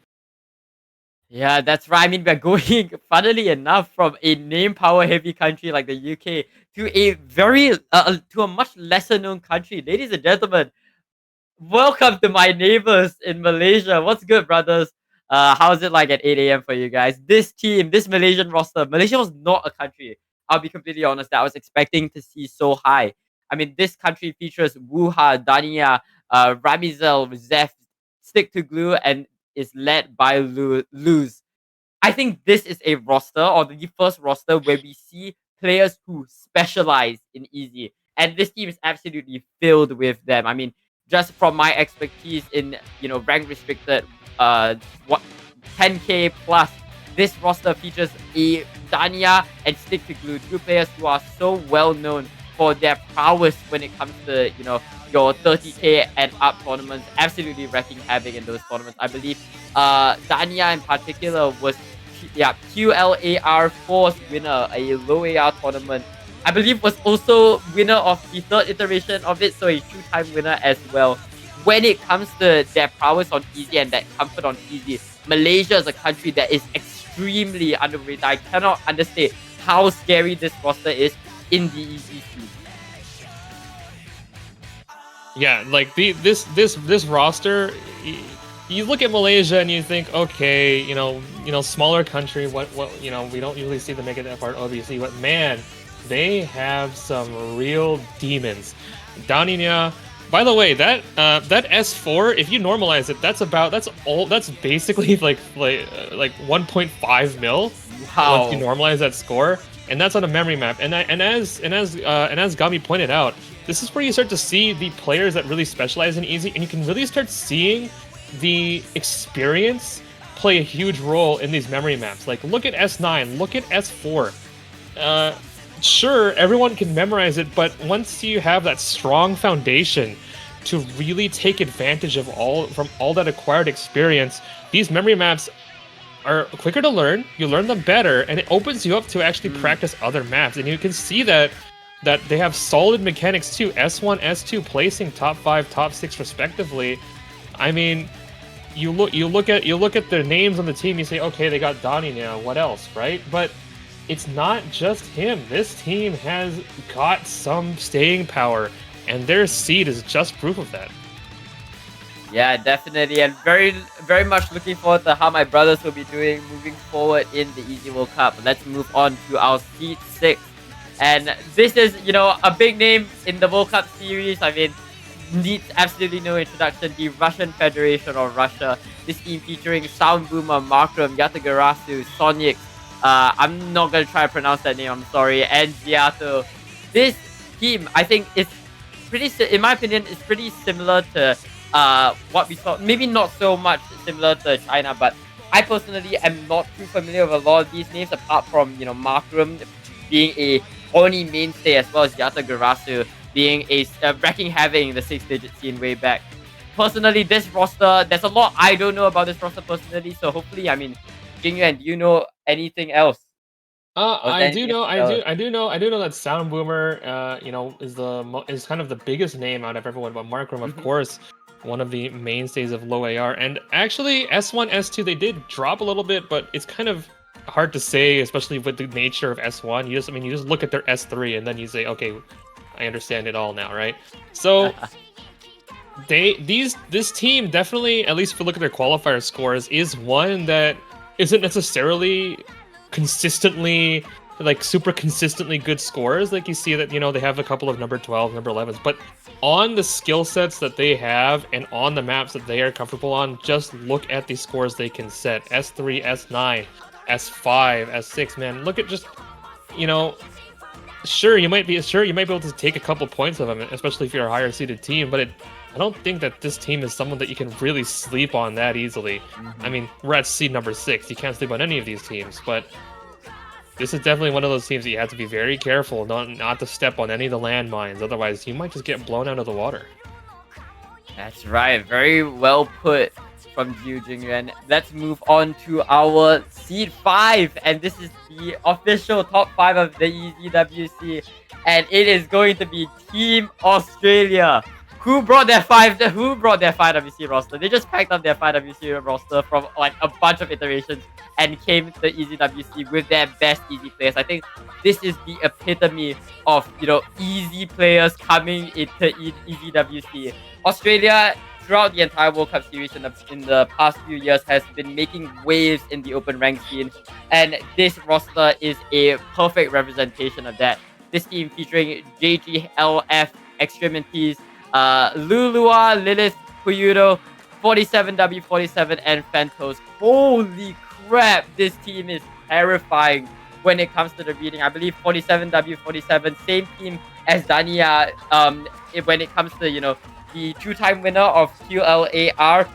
Yeah, that's right. I mean, we're going, funnily enough, from a name power heavy country like the UK to a to a much lesser known country. Ladies and gentlemen, welcome to my neighbors in Malaysia. What's good, brothers? How's it like at 8 a.m. for you guys? This team, this Malaysian roster, Malaysia was not a country, I'll be completely honest, that I was expecting to see so high. I mean, this country features Wuha, Dania, Ramizel, Zeph, Stick to Glue, and is led by Luz. I think this is a roster, or the first roster, where we see players who specialize in easy. And this team is absolutely filled with them. I mean, just from my expertise in, rank restricted, what 10k plus, this roster features a Dania and Stick to Glue, two players who are so well known for their prowess when it comes to, your 30k and up tournaments, absolutely wrecking havoc in those tournaments. I believe Dania in particular was QLAR 4's winner, a low AR tournament. I believe was also winner of the third iteration of it, so a two-time winner as well. When it comes to their prowess on easy and that comfort on easy, Malaysia is a country that is extremely underrated. I cannot understate how scary this roster is in the easy scene. Yeah, like this roster. You look at Malaysia and you think, okay, smaller country. What we don't usually see them make it that far, obviously. But man, they have some real demons. Daninya. By the way, that S4, if you normalize it, that's basically like 1.5 mil. Wow. Once you normalize that score, and that's on a memory map. And as Gami pointed out, this is where you start to see the players that really specialize in easy, and you can really start seeing the experience play a huge role in these memory maps. Like, look at S9, look at S4. Sure, everyone can memorize it, but once you have that strong foundation to really take advantage of all that acquired experience, these memory maps are quicker to learn, you learn them better, and it opens you up to actually practice other maps. And you can see that they have solid mechanics too. S1, S2 placing top 5, top 6 respectively. I mean, you look at their names on the team, you say, okay, they got Donnie now, what else, right? But it's not just him. This team has got some staying power, and their seed is just proof of that. Yeah, definitely, and very, very much looking forward to how my brothers will be doing moving forward in the Easy World Cup. Let's move on to our Seed 6. And this is, a big name in the World Cup series. I mean, needs absolutely no introduction. The Russian Federation of Russia. This team featuring Sound Boomer, Markram, Yatagarasu, Sonic. I'm not going to try to pronounce that name, I'm sorry. And Giato. This team, I think, is in my opinion, is pretty similar to what we saw. Maybe not so much similar to China, but I personally am not too familiar with a lot of these names, apart from, Markram being a Oni mainstay, as well as Yatagarasu being a wrecking havoc in the 6-digit scene way back. Personally, this roster, there's a lot I don't know about this roster personally, so hopefully, I mean, Jingyuan, do you know anything else? I do know that Sound Boomer, is kind of the biggest name out of everyone, but Markram, of course, one of the mainstays of low AR. And actually, S1, S2, they did drop a little bit, but it's kind of hard to say, especially with the nature of S1. You just look at their S3 and then you say, okay, I understand it all now, right? So this team definitely, at least if you look at their qualifier scores, is one that isn't necessarily consistently like super consistently good scores. Like you see that, you know, they have a couple of number 12, number 11s, but on the skill sets that they have and on the maps that they are comfortable on, just look at the scores they can set. S3, S9, S5, S6, man. Look at just, you know, sure you might be able to take a couple points of them, especially if you're a higher seeded team, but I don't think that this team is someone that you can really sleep on that easily. I mean, we're at seed number 6. You can't sleep on any of these teams, but this is definitely one of those teams that you have to be very careful not to step on any of the landmines. Otherwise, you might just get blown out of the water. That's right. Very well put from Yu Jingyuan. Let's move on to our seed 5, and this is the official top 5 of the EZWC, and it is going to be Team Australia. Who brought their 5WC roster? They just packed up their 5WC roster from like a bunch of iterations and came to EZWC with their best easy players. I think this is the epitome of, you know, easy players coming into EZWC. Australia, throughout the entire World Cup series in the past few years, has been making waves in the open rank scene, and this roster is a perfect representation of that. This team featuring JGLF, Extremities, Lulua, Lilith, Kuyudo, 47W47, and Fentos. Holy crap, this team is terrifying when it comes to the reading. I believe 47W47, same team as Dania, when it comes to, you know, the two-time winner of QLAR,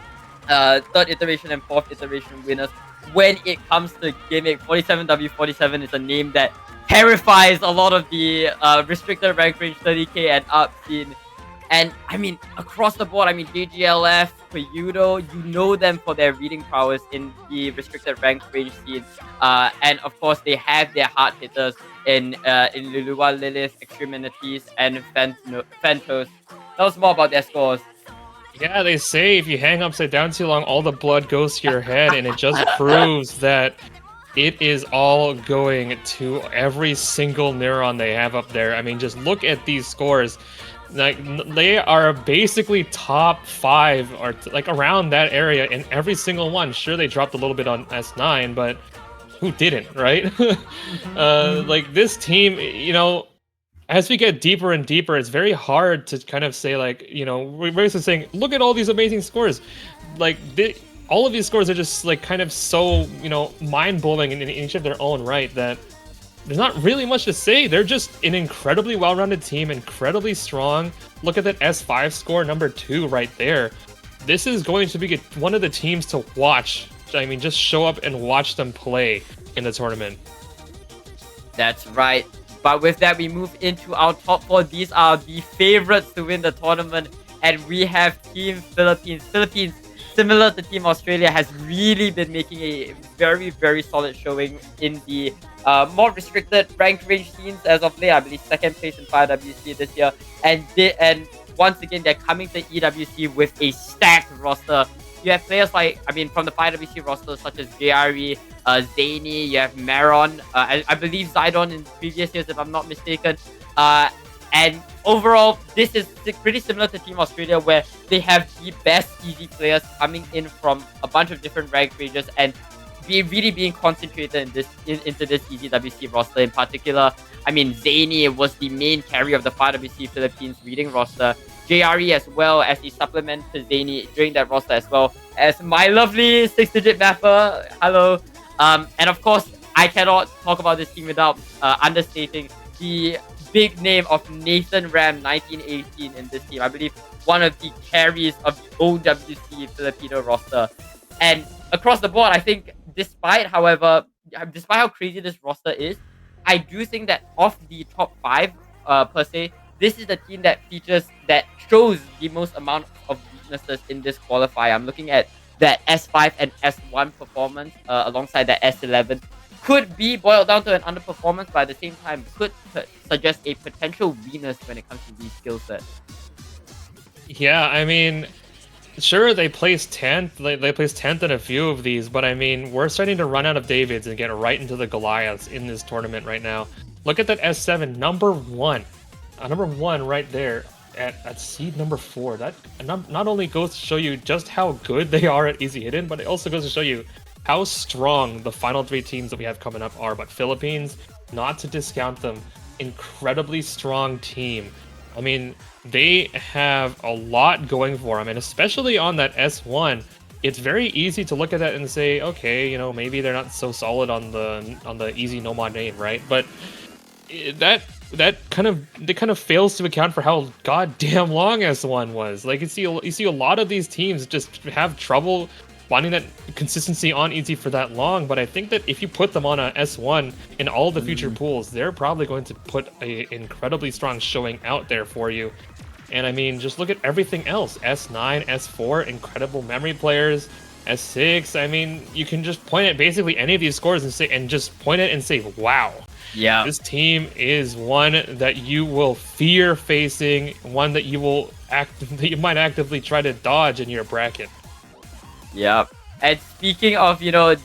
third iteration and fourth iteration winners. When it comes to gimmick, 47W47 is a name that terrifies a lot of the restricted rank range 30k and up scene. And I mean, across the board, I mean, JGLF, Kuyudo, you know them for their reading prowess in the restricted rank range scene. And of course, they have their hard hitters in Lulua, Lilith, Extremities, and Fentos. Tell us more about their scores. Yeah, they say if you hang upside down too long, all the blood goes to your head, and it just proves that it is all going to every single neuron they have up there. I mean, just look at these scores. Like, they are basically top 5 or like around that area in every single one. Sure, they dropped a little bit on S9, but who didn't, right? Like, this team, you know, as we get deeper and deeper, it's very hard to kind of say, like, you know, we're basically saying, look at all these amazing scores. Like, all of these scores are just, like, kind of so, you know, mind-blowing in each of their own right that there's not really much to say. They're just an incredibly well-rounded team, incredibly strong. Look at that S5 score, number 2 right there. This is going to be one of the teams to watch. I mean, just show up and watch them play in the tournament. That's right. But with that, we move into our top 4. These are the favorites to win the tournament. And we have Team Philippines. Philippines, similar to Team Australia, has really been making a very, very solid showing in the more restricted rank range scenes as of late. I believe 2nd place in 5WC this year. And once again, they're coming to EWC with a stacked roster. You have players like, I mean, from the 5WC roster, such as JRE, Zany, you have Maron, I believe Zidon in previous years, if I'm not mistaken. And overall, this is pretty similar to Team Australia, where they have the best easy players coming in from a bunch of different rank ranges and really being concentrated into this EZWC roster in particular. I mean, Zany was the main carry of the 5WC Philippines reading roster. JRE as well as the supplement to Zany during that roster, as well as my lovely 6-digit mapper. Hello. And of course, I cannot talk about this team without understating the big name of Nathan Ram 1918 in this team. I believe one of the carries of the OWC Filipino roster. And across the board, I think despite how crazy this roster is, I do think that of the top 5 per se, this is the team that shows the most amount of weaknesses in this qualifier. I'm looking at that S5 and S1 performance alongside that S11. Could be boiled down to an underperformance, but at the same time could suggest a potential weakness when it comes to these skill sets. Yeah, I mean, sure, they placed 10th. They placed 10th in a few of these, but I mean, we're starting to run out of Davids and get right into the Goliaths in this tournament right now. Look at that S7, number 1. Number 1 right there at seed number 4. That not only goes to show you just how good they are at easy hidden, but it also goes to show you how strong the final 3 teams that we have coming up are. But Philippines, not to discount them, incredibly strong team. I mean, they have a lot going for them, and especially on that S1, it's very easy to look at that and say, okay, you know, maybe they're not so solid on the easy no mod name, right? But that kind of fails to account for how goddamn long S1 was. Like you see a lot of these teams just have trouble finding that consistency on EZ for that long, but I think that if you put them on a S1 in all the future pools, they're probably going to put a incredibly strong showing out there for you. And I mean, just look at everything else. S9, S4, incredible memory players. S6, I mean, you can just point at basically any of these scores and just point it and say, wow. Yeah. This team is one that you will fear facing, one that you might actively try to dodge in your bracket. Yeah. And speaking of,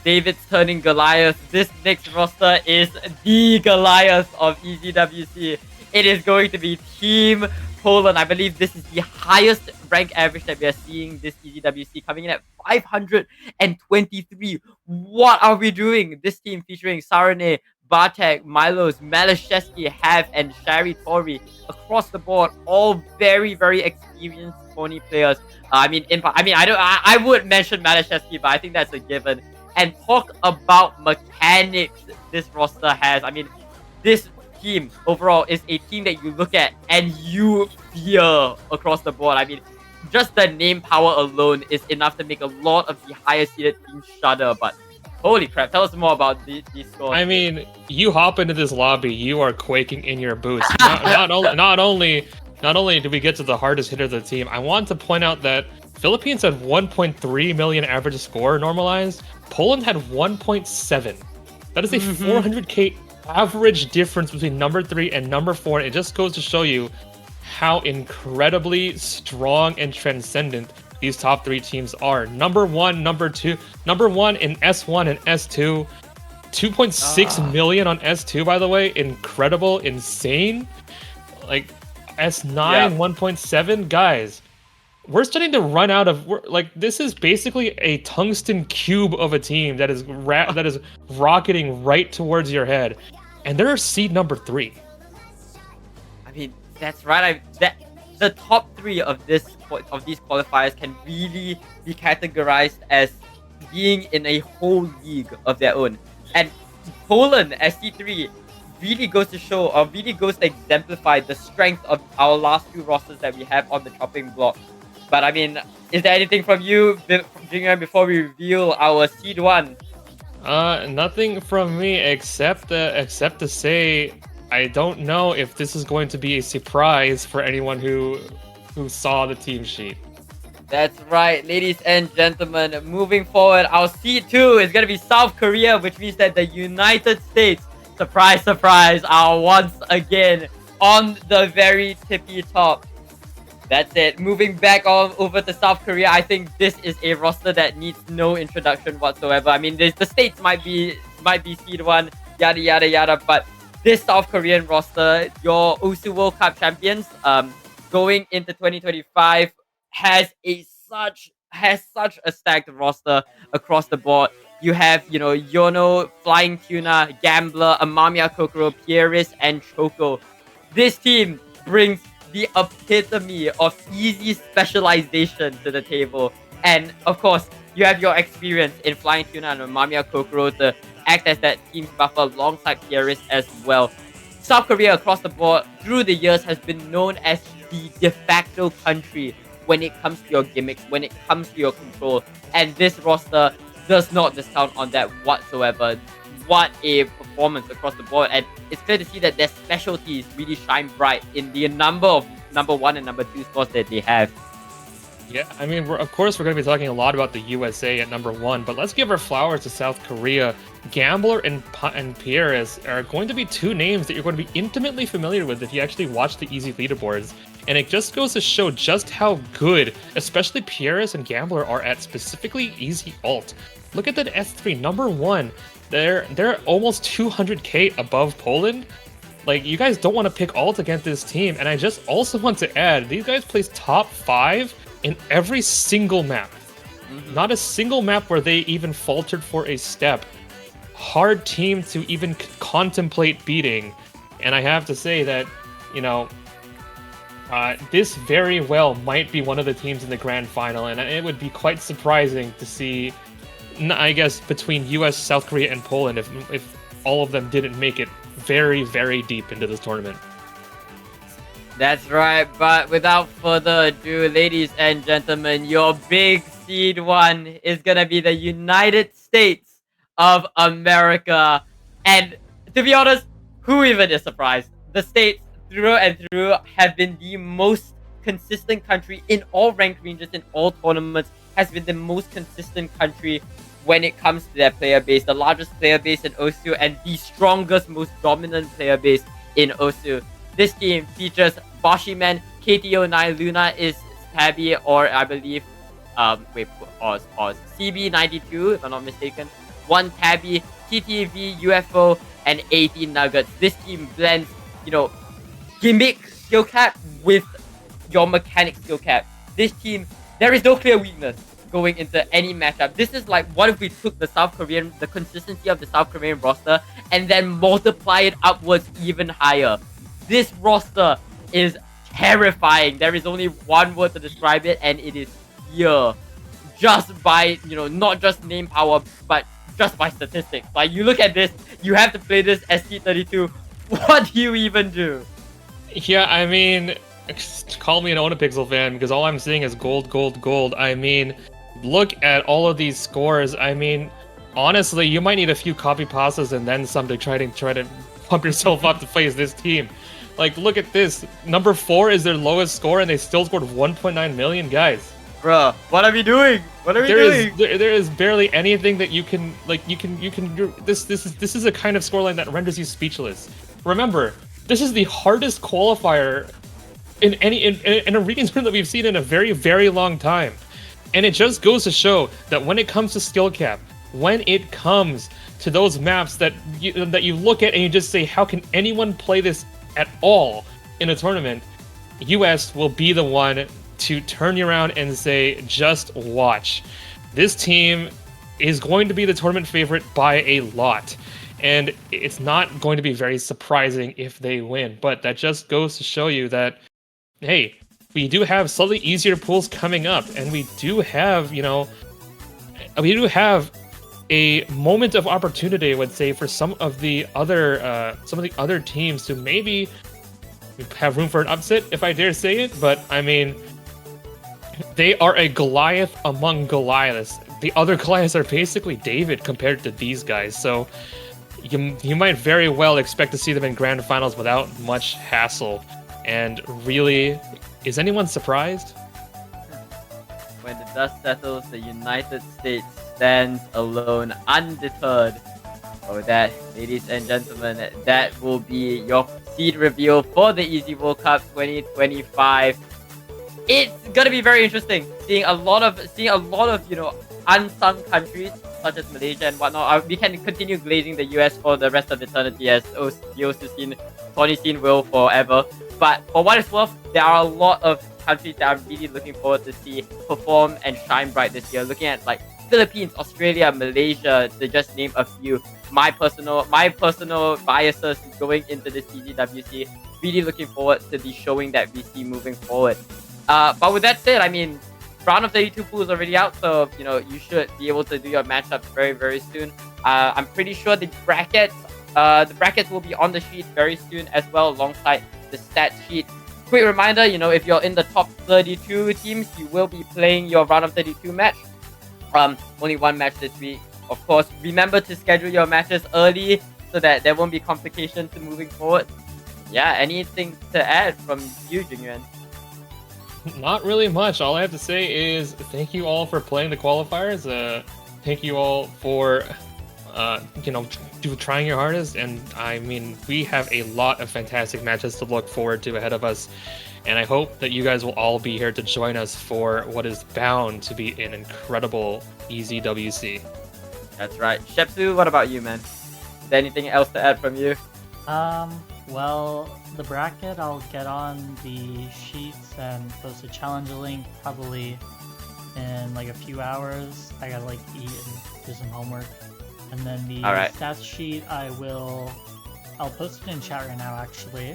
David's turning Goliath, this next roster is the Goliath of EZWC. It is going to be Team Poland. I believe this is the highest rank average that we are seeing this EZWC, coming in at 523. What are we doing? This team featuring Sarane, Bartek, Milos, Malashevsky, Have, and Shari Tori across the board, all very, very experienced Pony players. I would mention Malashevsky, but I think that's a given. And talk about mechanics this roster has. I mean, this team overall is a team that you look at and you fear across the board. I mean, just the name power alone is enough to make a lot of the higher seeded teams shudder. But holy crap, tell us more about these scores. I mean, you hop into this lobby, you are quaking in your boots. Not only do we get to the hardest hitter of the team, I want to point out that Philippines had 1.3 million average score normalized. Poland had 1.7. That is a 400k average difference between number 3 and number 4. And it just goes to show you how incredibly strong and transcendent these top 3 teams are. Number 1, number 2, number 1 in S1 and S2. 2.6 million on S2, by the way. Incredible, insane. Like S9, yeah. 1.7. Guys, we're starting to run out of... this is basically a tungsten cube of a team that is rocketing right towards your head. And they're seed number 3. I mean, that's right. The top 3 of these qualifiers can really be categorized as being in a whole league of their own. And Poland SC3 really goes to show, or really goes to exemplify the strength of our last few rosters that we have on the chopping block. But I mean, is there anything from you, Jingyan, before we reveal our seed 1? Nothing from me except to say I don't know if this is going to be a surprise for anyone who saw the team sheet. That's right, ladies and gentlemen. Moving forward, our seed 2 is going to be South Korea, which means that the United States, surprise, surprise, are once again on the very tippy top. That's it. Moving back on over to South Korea, I think this is a roster that needs no introduction whatsoever. I mean, the states might be seed 1, yada yada yada, but this South Korean roster, your Usu World Cup champions, going into 2025, has such a stacked roster across the board. You have, Yono, Flying Tuna, Gambler, Amamiya Kokoro, Pieris, and Choco. This team brings the epitome of easy specialization to the table. And of course, you have your experience in Flying Tuna and Amamiya Kokoro to act as that team's buffer alongside Pieris as well. South Korea across the board through the years has been known as the de facto country when it comes to your gimmicks, when it comes to your control. And this roster does not discount on that whatsoever. What a performance across the board. And it's clear to see that their specialties really shine bright in the number of number 1 and number 2 scores that they have. Yeah, I mean, of course, we're going to be talking a lot about the USA at number 1, but let's give our flowers to South Korea. Gambler and Pieris are going to be 2 names that you're going to be intimately familiar with if you actually watch the easy leaderboards. And it just goes to show just how good, especially Pieris and Gambler, are at specifically easy ult. Look at that S3, number 1. They're almost 200k above Poland. Like, you guys don't want to pick ult against this team. And I just also want to add, these guys place top 5 in every single map. Not a single map where they even faltered for a step. hard team to even contemplate beating. And I have to say that, you know, this very well might be one of the teams in the grand final, and it would be quite surprising to see, I guess, between US, South Korea, and Poland if all of them didn't make it very, very deep into this tournament. That's right, but without further ado, ladies and gentlemen, your big seed one is gonna be the United States of America. And to be honest, who even is surprised? The States, through and through, have been the most consistent country in all ranked ranges, in all tournaments, has been the most consistent country when it comes to their player base, the largest player base in OSU, and the strongest, most dominant player base in OSU. This team features Boshiman, KTO9, Luna is Tabby, or I believe, pause, CB92, if I'm not mistaken, 1 Tabby, TTV, UFO, and 18 Nuggets. This team blends, you know, gimmick skill cap with your mechanic skill cap. This team, there is no clear weakness going into any matchup. This is like, what if we took the consistency of the South Korean roster and then multiply it upwards even higher? This roster is terrifying. There is only one word to describe it, and it is fear. Just by, you know, not just name power, but just by statistics. Like, you look at this, you have to play this ST32. What do you even do? Yeah, I mean, call me an Onapixel fan, because all I'm seeing is gold, gold, gold. I mean, look at all of these scores. I mean, honestly, you might need a few copy passes and then some to try to pump yourself up to face this team. Like, look at this. Number 4 is their lowest score, and they still scored 1.9 million, guys. Bruh, what are we doing? What are we doing? There is barely anything that you can, like, this is a kind of scoreline that renders you speechless. Remember, this is the hardest qualifier in a region tournament that we've seen in a very, very long time. And it just goes to show that when it comes to skill cap, when it comes to those maps that you look at and you just say, how can anyone play this at all in a tournament? US will be the one to turn you around and say, just watch. This team is going to be the tournament favorite by a lot. And it's not going to be very surprising if they win. But that just goes to show you that, hey, we do have slightly easier pools coming up. And we do have, you know, a moment of opportunity, I would say, for some of the other teams to maybe have room for an upset, if I dare say it. But I mean, they are a Goliath among Goliaths. The other Goliaths are basically David compared to these guys. So you might very well expect to see them in grand finals without much hassle. And really, is anyone surprised? When the dust settles, the United States stands alone, undeterred. Oh, that, ladies and gentlemen, that will be your seed reveal for the Easy World Cup 2025. It's gonna be very interesting seeing a lot of you know, unsung countries such as Malaysia and whatnot. We can continue glazing the US for the rest of eternity, as the OSU scene, Tony scene will forever. But for what it's worth, there are a lot of countries that I'm really looking forward to see perform and shine bright this year. Looking at like Philippines, Australia, Malaysia, to just name a few. My personal biases going into this EZWC. Really looking forward to the showing that we see moving forward. But with that said, I mean, round of 32 pool is already out, so you know you should be able to do your matchups very, very soon. I'm pretty sure the brackets will be on the sheet very soon as well, alongside the stat sheet. Quick reminder, you know, if you're in the top 32 teams, you will be playing your round of 32 match. Only one match this week. Of course, remember to schedule your matches early so that there won't be complications moving forward. Yeah, anything to add from you, Jingyuan? Not really much. All I have to say is thank you all for playing the qualifiers. Thank you all for you know, trying your hardest. And I mean, we have a lot of fantastic matches to look forward to ahead of us. And I hope that you guys will all be here to join us for what is bound to be an incredible EZWC. That's right. Shepsu, what about you, man? Is there anything else to add from you? Well, the bracket, I'll get on the sheets and post a challenge link probably in like a few hours. I gotta like eat and do some homework. And then the Alright. stats sheet, I'll post it in chat right now, actually.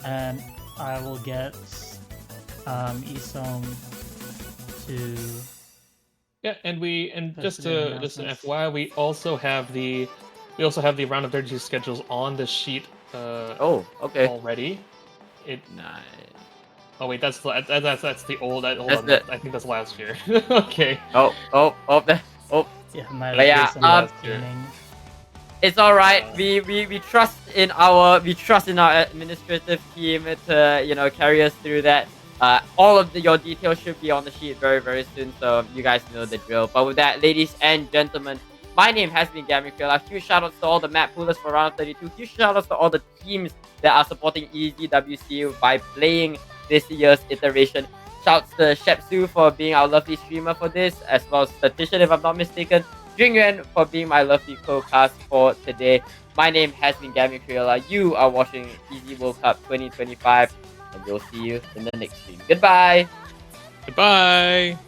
And I will get Isom to... Yeah, and just an announcements. FYI, we also have the round of 32 schedules on the sheet Oh, okay. already. Nice. Oh wait, that's the old. Hold That's on, the... I think that's last year. Okay. Oh, Yeah, might But have yeah, been some tuning. it's all right. We trust in our administrative team to carry us through that. All of your details should be on the sheet very, very soon, so you guys know the drill. But with that, ladies and gentlemen, my name has been Gavin Krilla. Huge shout outs to all the map poolers for round 32. Huge shout outs to all the teams that are supporting EZWC by playing this year's iteration. Shouts to Shepsu for being our lovely streamer for this, as well as Statistician, if I'm not mistaken. Jingyuan for being my lovely co-cast for today. My name has been Gavin Krilla. You are watching Easy World Cup 2025, and we'll see you in the next stream. Goodbye! Goodbye.